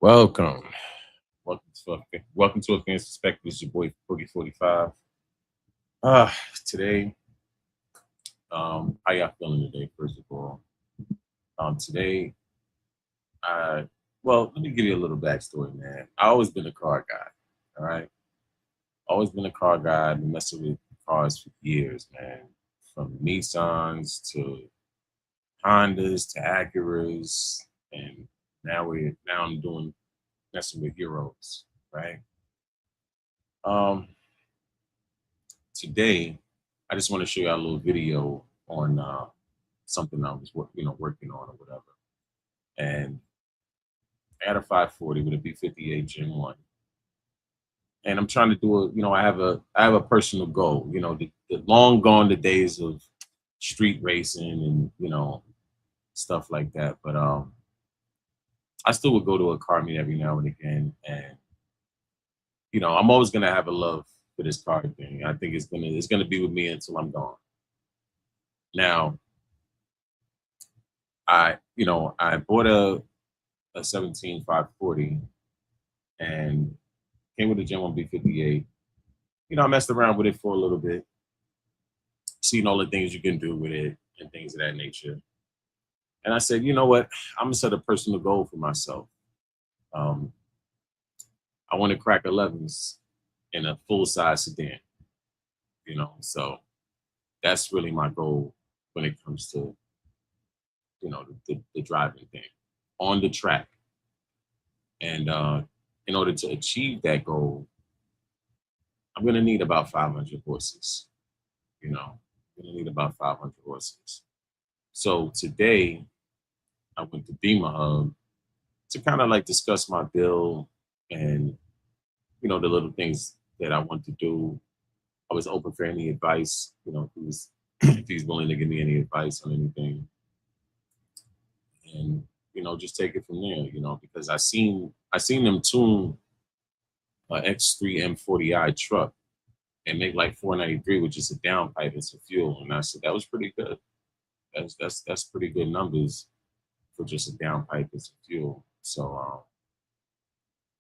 Welcome. Welcome to Advanced Perspective. It's your boy Boogie 45. Today, how y'all feeling today, first of all? Today, I let me give you a little backstory, man. I always been a car guy, all right? Always been a car guy. I've been messing with cars for years, man. From Nissans to Hondas to Acuras, and now I'm doing messing with Heroes, right? Um, Today, I just want to show you a little video on something I was working on or whatever. And I had a 540 with a B58 Gen 1. And I'm trying to do I have a personal goal. The long gone the days of street racing and stuff like that. But I still would go to a car meet every now and again, and I'm always gonna have a love for this car thing. I think it's gonna be with me until I'm gone. Now, I bought a 17 540 and came with a Gen 1 B58. I messed around with it for a little bit, seen all the things you can do with it and things of that nature. And I said, you know what? I'm gonna set a personal goal for myself. Um, I want to crack 11s in a full size sedan. So that's really my goal when it comes to the driving thing on the track. And in order to achieve that goal, I'm gonna need about 500 horses. I'm gonna need about 500 horses. So today I went to Bimmerhub to kind of like discuss my bill and the little things that I want to do. I was open for any advice, if he's willing to give me any advice on anything. And just take it from there, because I seen them tune a X3 M40i truck and make like 493, which is a downpipe and some fuel. And I said that was pretty good. That's pretty good numbers for just a downpipe and some fuel. So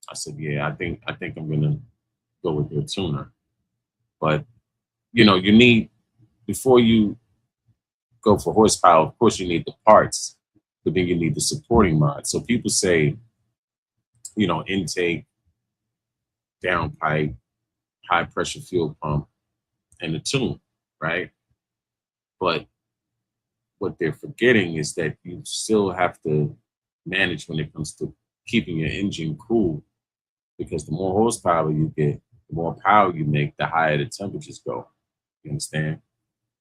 I said, yeah, I think I'm gonna go with your tuner. But you need, before you go for horsepower, of course you need the parts, but then you need the supporting mods. So people say, intake, downpipe, high pressure fuel pump, and the tune, right? But what they're forgetting is that you still have to manage when it comes to keeping your engine cool, because the more horsepower you get, the more power you make, the higher the temperatures go. You understand?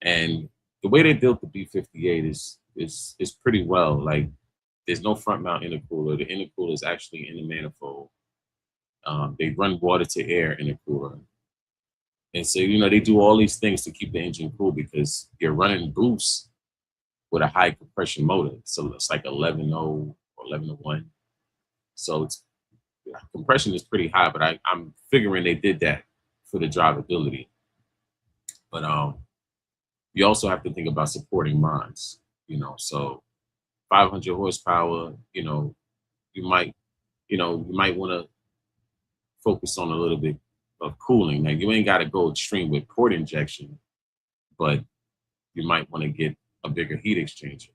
And the way they built the B58 is pretty well. Like, there's no front mount intercooler. The intercooler is actually in the manifold. They run water to air intercooler. And so, they do all these things to keep the engine cool, because you're running boosts with a high compression motor. So it's like 11.0 or 11.1. So compression is pretty high, but I'm figuring they did that for the drivability. But you also have to think about supporting mods, so 500 horsepower, you might want to focus on a little bit of cooling. Now, you ain't got to go extreme with port injection, but you might want to get a bigger heat exchanger.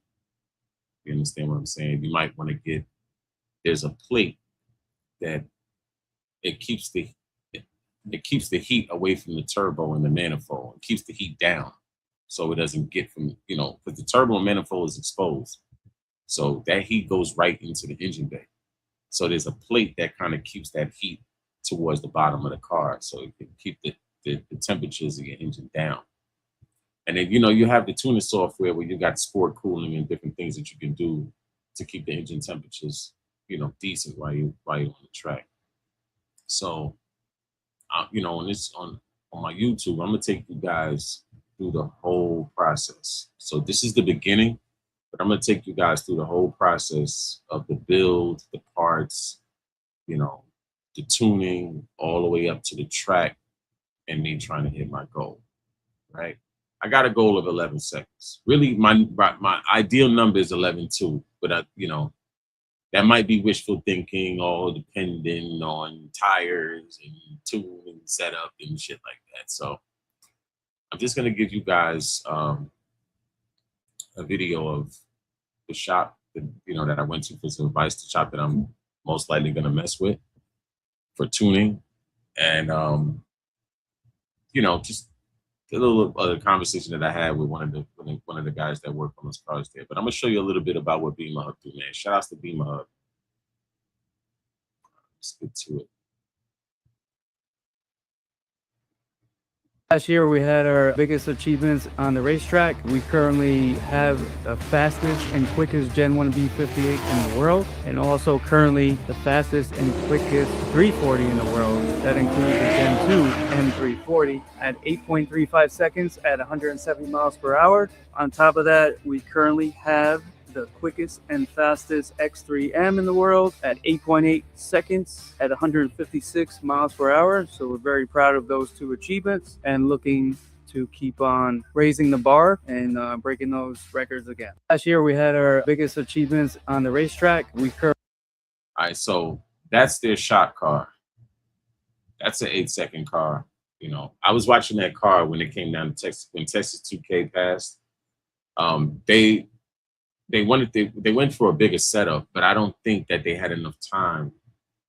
You understand what I'm saying? You might want to there's a plate that it keeps the heat away from the turbo and the manifold. It keeps the heat down, so it doesn't get from, because the turbo and manifold is exposed. So that heat goes right into the engine bay. So there's a plate that kind of keeps that heat towards the bottom of the car, so it can keep the temperatures of your engine down. And then, you have the tuning software where you got sport cooling and different things that you can do to keep the engine temperatures, decent while you're on the track. So, on my YouTube, I'm gonna take you guys through the whole process. So this is the beginning, but I'm gonna take you guys through the whole process of the build, the parts, the tuning, all the way up to the track, and me trying to hit my goal. Right? I got a goal of 11 seconds. Really, my ideal number is 11.2, but that might be wishful thinking, all depending on tires and tune and setup and shit like that. So I'm just gonna give you guys a video of the shop that, that I went to for some advice. The shop that I'm most likely gonna mess with for tuning, and just a little conversation that I had with one of the guys that work on those cars there. But I'm gonna show you a little bit about what Bimmerhub do, man. Shout outs to Bimmerhub. Let's get to it. Last year we had our biggest achievements on the racetrack. We currently have the fastest and quickest Gen 1 B58 in the world, and also currently the fastest and quickest 340 in the world. That includes the Gen 2 M340 at 8.35 seconds at 170 miles per hour. On top of that, we currently have the quickest and fastest X3M in the world at 8.8 seconds at 156 miles per hour. So we're very proud of those two achievements and looking to keep on raising the bar and breaking those records again. Last year we had our biggest achievements on the racetrack. All right, so that's their shot car. That's an 8-second car. I was watching that car when it came down to Texas, when Texas 2K passed. They went for a bigger setup, but I don't think that they had enough time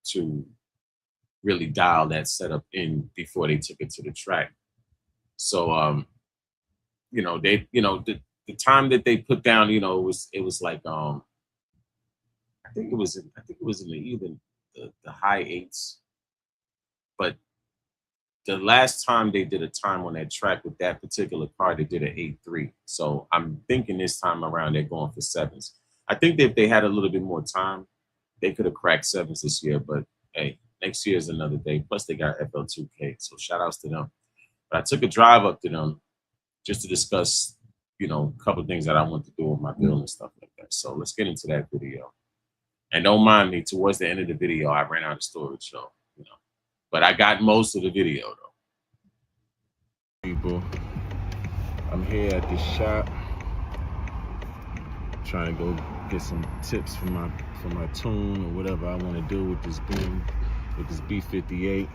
to really dial that setup in before they took it to the track. So the time that they put down, it was like I think it was in the even the high 8s. But the last time they did a time on that track with that particular car, they did an 8.3. So I'm thinking this time around they're going for 7s. I think that if they had a little bit more time, they could have cracked 7s this year. But hey, next year is another day. Plus they got FL2K. So shout outs to them. But I took a drive up to them just to discuss, a couple of things that I want to do with my build and stuff like that. So let's get into that video. And don't mind me, towards the end of the video, I ran out of storage, so but I got most of the video though. People, I'm here at the shop trying to go get some tips for my tune or whatever I want to do with this B58.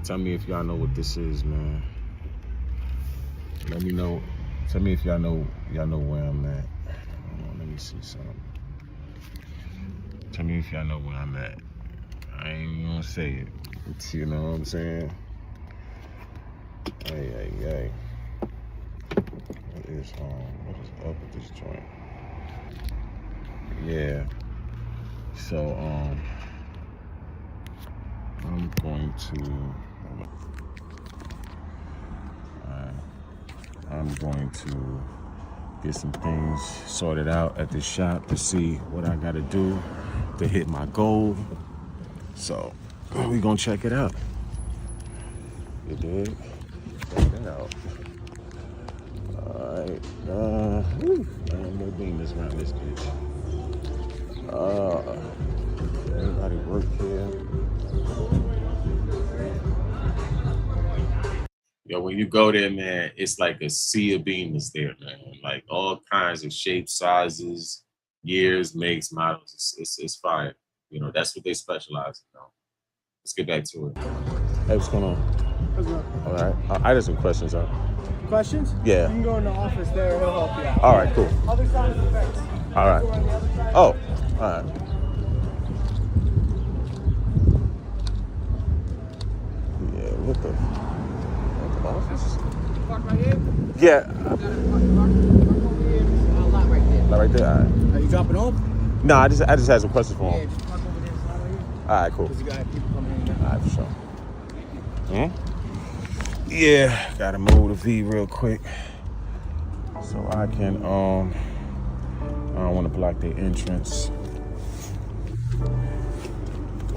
Tell me if y'all know what this is, man. Let me know. Tell me if y'all know where I'm at. Hold on, let me see something. Tell me if y'all know where I'm at. I ain't even gonna say it. You know what I'm saying? Hey. What is up with this joint? Yeah. So I'm going to get some things sorted out at the shop to see what I gotta do to hit my goal. So we gonna check it out. You dig? Check it out. All right. Man, no beamers around this bitch. Everybody work here. Yo, when you go there, man, it's like a sea of beamers there, man. Like all kinds of shapes, sizes, years, makes, models. It's fire. That's what they specialize in. Let's get back to it. Hey, what's going on? What's up? All right. I got some questions, huh? Questions? Yeah. You can go in the office there, he'll help you out. All right, cool. Other side of the fence. All right. Oh, all right. Yeah, what the office? Park right here? Yeah. Park over here. Lot right there. Not right there? All right. Are you dropping home? No, I just had some questions for Yeah, him. just park over there. It's not right here. All right, cool. Because you got people coming in now. All right, for sure. Yeah, gotta move the V real quick so I can I don't want to block their entrance.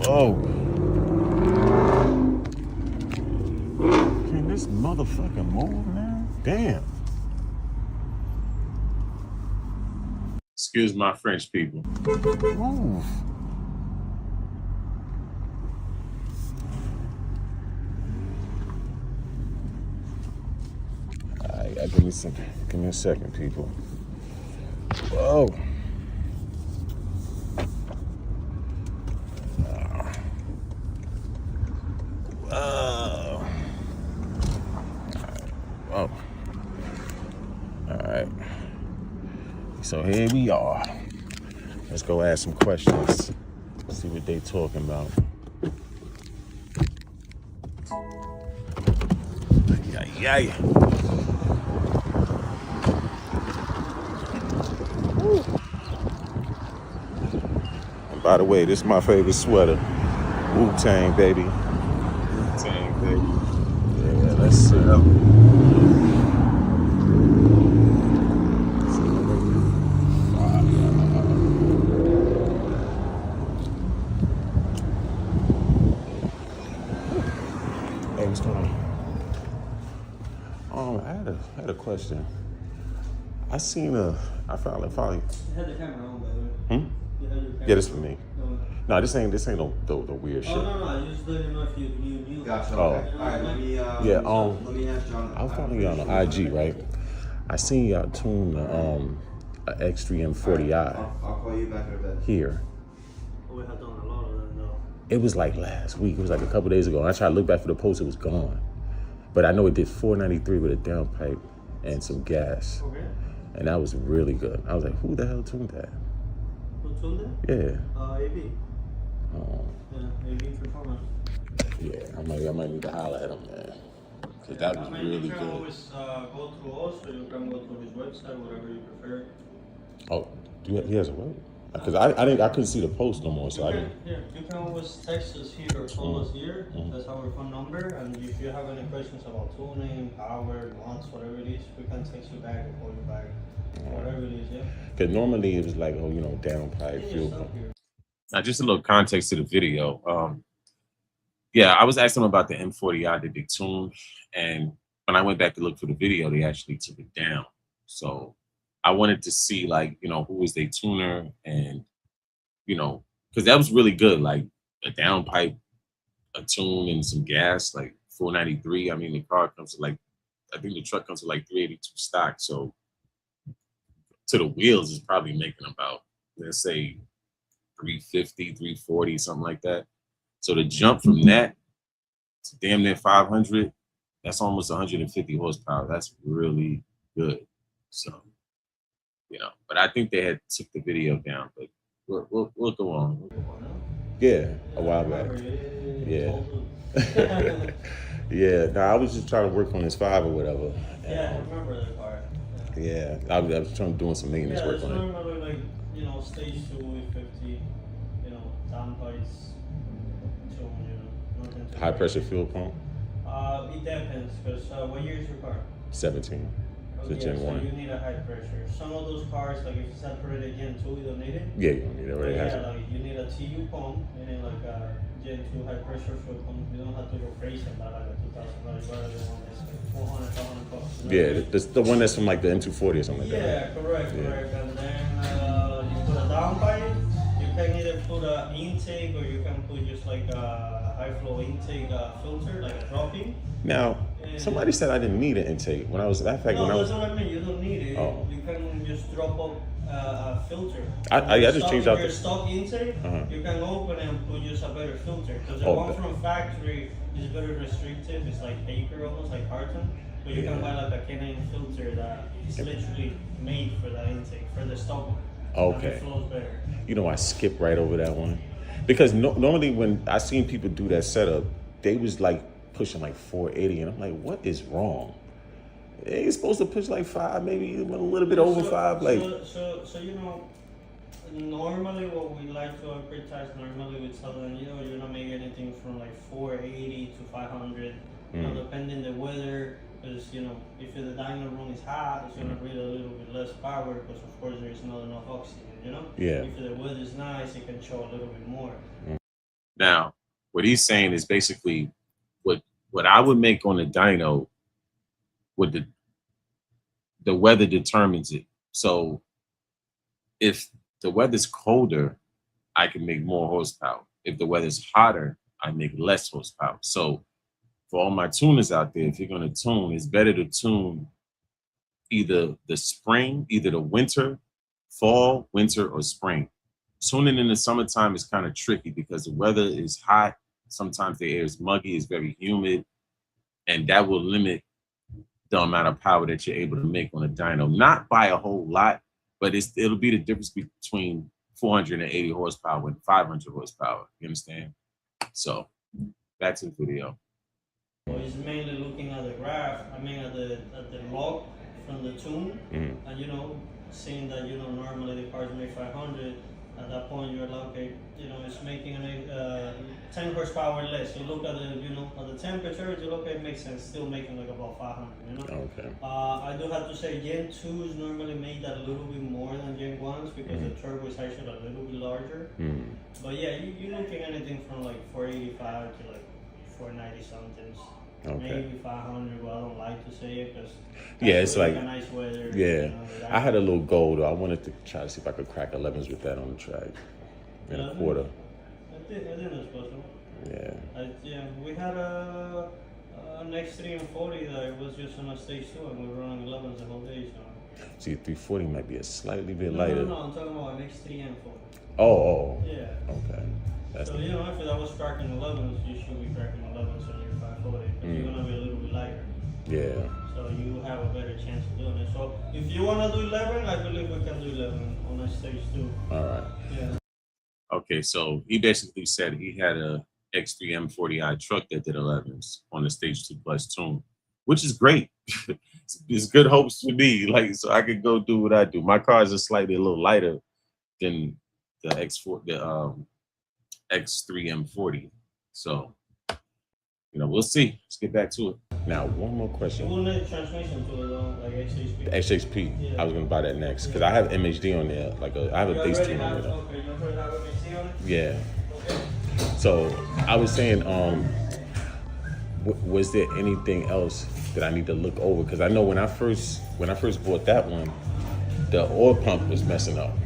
Whoa. Can this motherfucker move, man? Damn. Excuse my French people. Move. Alright, give me a second, people. Whoa. So here we are. Let's go ask some questions. See what they talking about. Yay. And by the way, this is my favorite sweater. Wu-Tang, baby. Wu-Tang, baby. Yeah, let's see. Hey, what's going on? I had a question. I found You had the camera on, by the way. Hmm? You had your camera Yeah, this for me. on. No, this ain't the weird shit. Oh, no, I just didn't know if you knew. Gotcha. Oh. Okay. All right. Let me. Yeah, Let me ask John. I'm following you on the IG, right? I seen y'all tune a X3 M40i I'll call you back in a bit. here. We have done a lot of them, though. It was like last week. It was like a couple days ago. And I tried to look back for the post. It was gone. But I know it did 493 with a downpipe and some gas. Okay. And that was really good. I was like, who the hell tuned that? Who tuned it? Yeah. AB. Oh, Yeah, AB Performance. yeah. I might need to holler at him, man. Because that was really You can good. always go through us, or you can go through his website, whatever you prefer. Oh, he has a web? Because I couldn't see the post no more, so I didn't. Yeah, you can always text us here or call us here. That's our phone number. And if you have any questions about tuning, power, wants, whatever it is, we can text you back or call you back. Whatever it is, yeah. Because normally it was like, oh, downpipe, fuel pump. Now, Just a little context to the video. Yeah, I was asking them about the M40i that they tuned, and when I went back to look for the video, they actually took it down. So I wanted to see, like, who is their tuner, and because that was really good, like a downpipe, a tune, and some gas, like 493. I mean, the car comes to I think the truck comes to like 382 stock. So to the wheels is probably making about, let's say, 350, 340, something like that. So to jump from that to damn near 500, that's almost 150 horsepower. That's really good. So, but I think they had took the video down, but we'll go on. Yeah, a while back. Yeah. Yeah, no, I was just trying to work on his 5 or whatever. Yeah, I remember that part. Yeah, I was doing some maintenance work on it. Normally, like, stage 2 with 50, downpipes, nothing too High pressure crazy. fuel pump, It depends, because what year is your car? 17. Oh, The yeah, Gen so 1. you need a high pressure. Some of those cars, like if it's separated Gen 2, you don't need it. Yeah, you don't need it. Already has Yeah, it. like you need a TU pump, meaning like a Gen 2 high pressure fuel pump. You don't have to go crazy and buy like a $2,000 rather than one that's like 400, 500 bucks. Yeah, the one that's from like the M240 or something like that. Yeah, correct. Yeah. And then you put a downpipe. You can either put an intake or you can put just like a high flow intake filter, like a drop-in. Now, somebody said I didn't need an intake when I was that fact. No, when I was, that's what I mean. You don't need it. Oh. You can just drop up a filter. I just changed out your the stock intake. Uh-huh. You can open it and put just a better filter, because the Oh, one from factory is very restrictive. It's like paper, almost like carton. But you can buy like a Canadian filter that is literally made for that intake, for the stock one. Okay. It flows better. I skipped right over that one because normally when I seen people do that setup, they was like pushing like 480, and I'm like, what is wrong? They supposed to push like 5, maybe even a little bit over 5. Like, So normally what we like to advertise normally with Southern, you're not making anything from like 480 to 500, depending the weather. Because if the dyno room is hot, it's gonna breathe a little bit less power because of course there is not enough oxygen. Yeah. If the weather is nice, it can show a little bit more. now, what he's saying is basically what I would make on the dyno, with the weather determines it. So if the weather's colder, I can make more horsepower. If the weather's hotter, I make less horsepower. So for all my tuners out there, if you're gonna tune, it's better to tune either the spring, either the winter, fall, winter, or spring. Tuning in the summertime is kind of tricky because the weather is hot. Sometimes the air is muggy, it's very humid, and that will limit the amount of power that you're able to make on a dyno. Not by a whole lot, but it'll be the difference between 480 horsepower and 500 horsepower. You understand? So back to the video. So it's mainly looking at the graph, at the log from the tune, and seeing that normally the cars make 500. At that point, you're like, okay, it's making 10 horsepower less. You look at the at the temperature, you look, it makes sense, still making like about 500. Okay. I do have to say, Gen 2s normally make that a little bit more than Gen 1s because the turbo is actually a little bit larger. But yeah, you're looking at anything from like 485 to like 490 somethings. Okay. Maybe 500, but I don't like to say it because it's like nice weather. Yeah, I had a little goal though. I wanted to try to see if I could crack 11s with that on the track in a quarter. I think it's possible. Yeah. We had an X3 and 40 that was just on a stage 2, and we were running 11s the whole day. So. See, 340 might be a slightly bit lighter. No, I'm talking about an X3 and 40. Oh. Yeah. Okay. So if that was cracking 11s, you should be cracking 11s on your 540 because you're gonna be a little bit lighter. Yeah. So you have a better chance of doing it. So if you wanna do 11, I believe we can do 11 on a stage 2. All right. Yeah. Okay, so he basically said he had a X3 M40i truck that did 11s on the stage 2 plus tune, which is great. It's good hopes for me, like so I could go do what I do. My cars are slightly a little lighter than the X3 M40, so we'll see. Let's get back to it. Now, one more question. You will need transmission to it though, like XHP. XHP. Yeah. I was gonna buy that next because I have MHD on there. I have a base tune on there. Okay, you already have MHD on it? Yeah. Okay. So I was saying, was there anything else that I need to look over? Because I know when I first bought that one, the oil pump was messing up.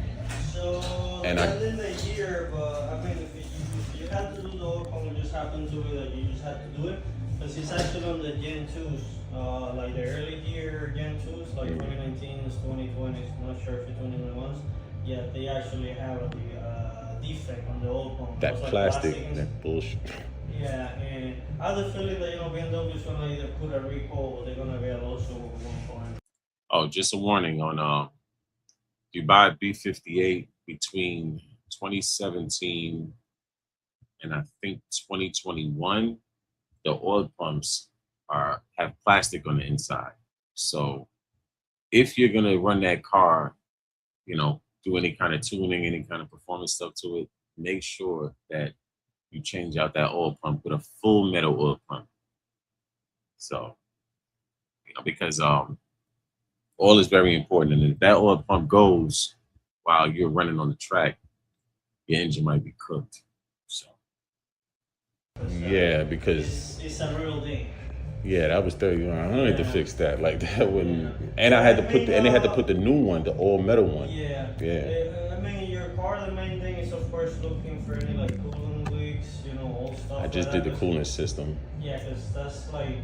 So and in the year, but I mean, if you had to do the oil pump, it just happened to be that you just had to do it. Because it's actually on the Gen 2s, like the early year Gen 2s, like 2019s, 2020s, not sure if it's 2021s. Yeah, they actually have a defect on the oil pump. That plastic, that bullshit. Yeah, and I have the feeling that BMW is gonna either put a recall or they're gonna get a lawsuit at one point. Oh, just a warning on you buy a B58 between 2017 and I think 2021, the oil pumps have plastic on the inside. So if you're gonna run that car, do any kind of tuning, any kind of performance stuff to it, make sure that you change out that oil pump with a full metal oil pump. So, because oil is very important, and if that oil pump goes while you're running on the track, your engine might be cooked. So, yeah, because it's a real thing. Yeah, that was $3,100 to fix that. Like that wouldn't, and I had to put they had to put the new one, the all metal one. Yeah. I mean, your car, the main thing is of course looking for any like coolant leaks, all stuff. I just did the coolant system. Yeah, because that's like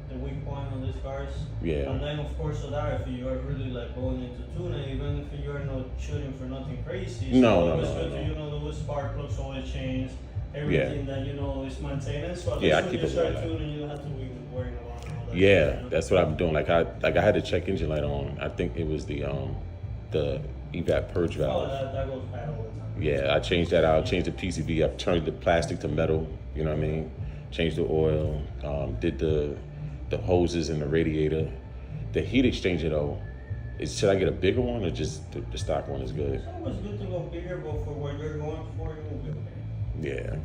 the weak point on these cars. Yeah. And then of course, if you are really like going into tuning, even if you are not shooting for nothing crazy, no. The spark plugs always change. Everything that is maintenance. So I keep it start tuning, you don't have to be worrying about all that. Yeah, that's what I'm doing. Like I had the check engine light on. I think it was the evap purge valve. Oh, that goes bad all the time. Yeah, I changed that out. Changed the PCB. I turned the plastic to metal. You know what I mean? Changed the oil. Did the hoses and the radiator. The heat exchanger though, should I get a bigger one or just the stock one is good? It's always good to go bigger, but for what you're going for, it will be okay. Yeah.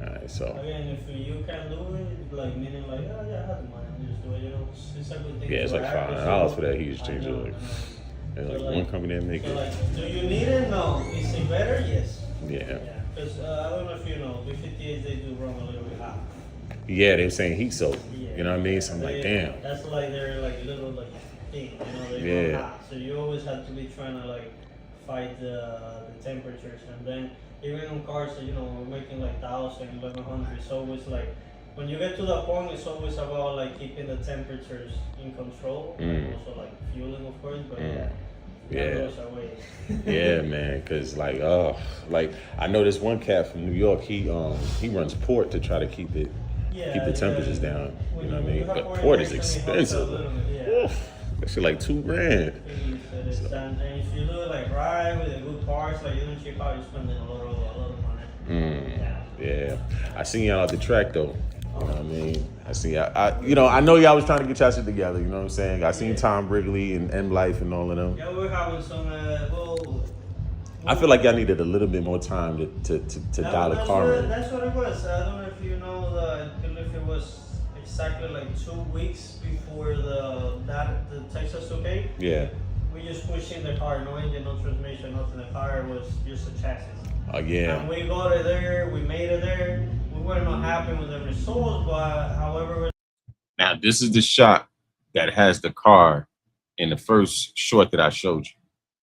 All right, so. Again, if you can do it, like meaning like, I have the money, just do it. It's a good thing. Yeah, it's like $500 for that heat exchanger. There's like one company that make it. Like, do you need it? No. Is it better? Yes. Yeah. Because I don't know if you know, B58 they do run a little bit hot. Yeah, they're saying heat soak. Yeah. You know what I mean? So I'm like, damn. That's like they're like little like thing, they run hot. So you always have to be trying to like fight the temperatures, and then even on cars that we're making like 1,000, 1,100, it's always like when you get to that point, it's always about like keeping the temperatures in control, and also like fueling, of course. But that goes away. Yeah, man, because like I know this one cat from New York. He runs port to try to keep the temperatures down. You know what I mean? But port is expensive. That shit like $2 grand. And if you do it like right with the good parts, like you don't cheap out, you're spending a lot of money. Yeah, I seen y'all at the track though. You know what I mean? I see, I know y'all was trying to get y'all shit together. You know what I'm saying? I seen Tom Wrigley and M Life and all of them. Yeah, we're having some. I feel like y'all needed a little bit more time to dial the car in. That's what it was. I don't know if you know if it was exactly like 2 weeks before the Texas okay. Yeah. We just pushed in the car, no engine, no transmission, nothing. The car was just a chassis. Oh yeah. And we got it there. We made it there. We were not happy with the results, but however. Now this is the shot that has the car in the first short that I showed you.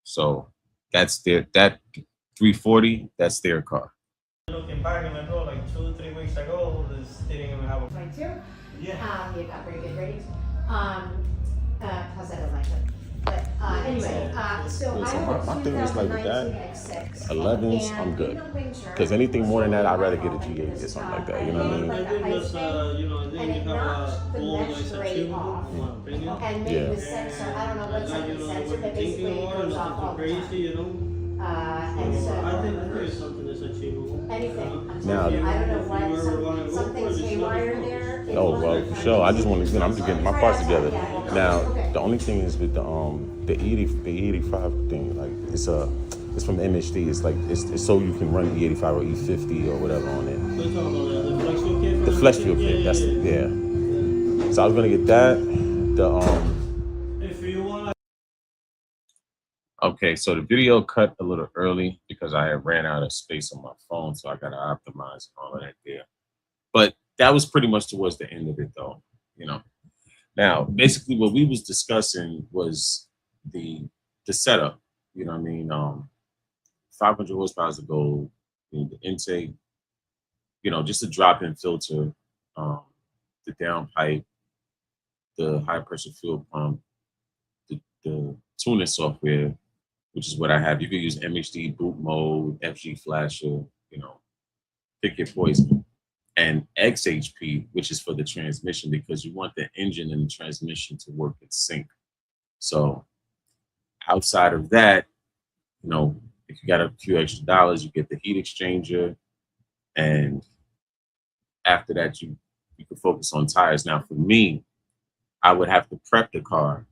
So that's that 340. That's their car. Looking back, and like, like 2-3 weeks ago, this didn't even have a. 22. Yeah. You got pretty good ratings. Plus I don't like it. But anyway, so my thing is like with that, 11s, I'm good. Because Because anything more than that, I'd rather get a G8 or something like that. You know what I mean? I think that's, then you have a goal that's achievable, in my opinion. And maybe the sensor, I don't know what's on the sensor, but basically it goes off all the crazy, time. you know. And so I think it's something that's achievable. anything. I'm Now- telling you, I don't know If you what, ever wanna go for it, something's just let us haywire know. there. If Oh one well, of for the sure. I just companies- want to, I'm just getting my parts together. Yeah. Now, Okay. the only thing is with the E85 thing, like it's from MHD. It's like it's so you can run E85 or E50 or whatever on it. We're talking about the flex fuel kit. The flex fuel kit. That's yeah. So I was gonna get that. If you want. Okay, so the video cut a little early because I had ran out of space on my phone, so I gotta optimize all of that there. But that was pretty much towards the end of it, though. You know. Now, basically, what we was discussing was the setup. You know what I mean? 500 horsepower is the goal. You know, the intake. You know, just a drop-in filter, the downpipe, the high-pressure fuel pump, the tuning software, which is what I have. You can use MHD, boot mode, FG flasher. You know, pick your poison. And XHP, which is for the transmission, because you want the engine and the transmission to work in sync. So outside of that, you know, if you got a few extra dollars, you get the heat exchanger. And after that, you can focus on tires. Now, for me, I would have to prep the car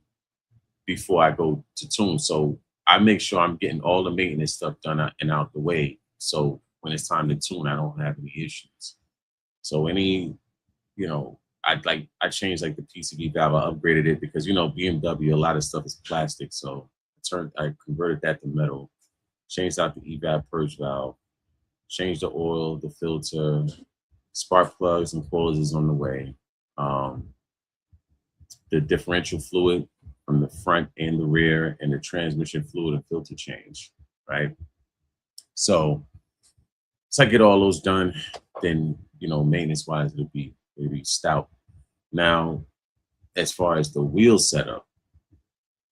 before I go to tune. So I make sure I'm getting all the maintenance stuff done and out the way. So when it's time to tune, I don't have any issues. So any, you know, I changed like the PCV valve. I upgraded it because, you know, BMW, a lot of stuff is plastic. So I converted that to metal, changed out the evap purge valve, changed the oil, the filter, spark plugs and coils is on the way. The differential fluid from the front and the rear, and the transmission fluid and filter change, right? So once I get all those done, then, you know, maintenance wise, it'll be stout. Now, as far as the wheel setup,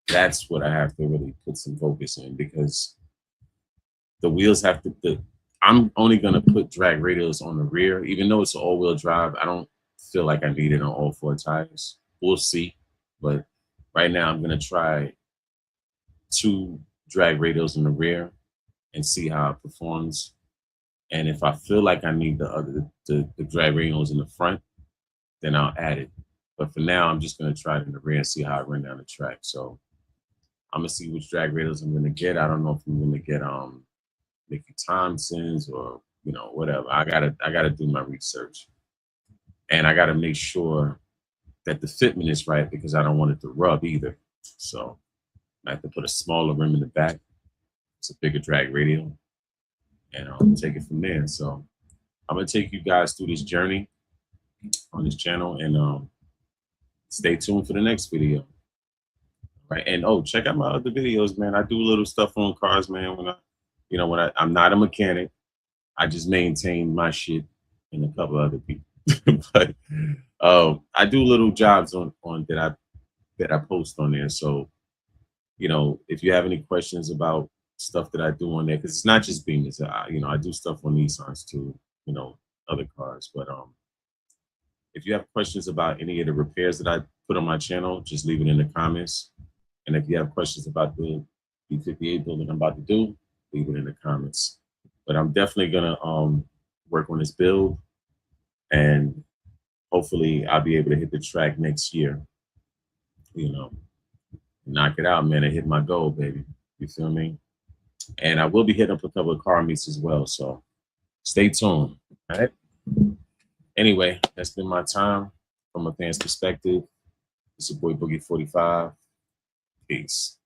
that's what I have to really put some focus in, because the wheels have to, I'm only gonna put drag radials on the rear, even though it's an all-wheel drive. I don't feel like I need it on all 4 tires. We'll see, but right now I'm gonna try 2 drag radials in the rear and see how it performs. And if I feel like I need the drag radials in the front, then I'll add it. But for now, I'm just gonna try it in the rear and see how it run down the track. So I'm gonna see which drag radials I'm gonna get. I don't know if I'm gonna get Mickey Thompson's or, you know, whatever. I gotta do my research, and I gotta make sure that the fitment is right, because I don't want it to rub either. So I have to put a smaller rim in the back. It's a bigger drag radial, and I'll take it from there. So I'm gonna take you guys through this journey on this channel, and stay tuned for the next video. Right, and check out my other videos, man. I do little stuff on cars, man. I'm not a mechanic. I just maintain my shit and a couple other people. But I do little jobs on that I post on there. So, you know, if you have any questions about stuff that I do on there, because it's not just Beamers. I do stuff on Nissans too, you know, other cars. But if you have questions about any of the repairs that I put on my channel, just leave it in the comments. And if you have questions about the B58 building I'm about to do, leave it in the comments. But I'm definitely gonna work on this build, and hopefully I'll be able to hit the track next year. You know, knock it out, man, and hit my goal, baby. You feel me? And I will be hitting up a couple of car meets as well. So stay tuned. All right. Anyway, that's been my time from a fan's perspective. It's your boy Boogie 45. Peace.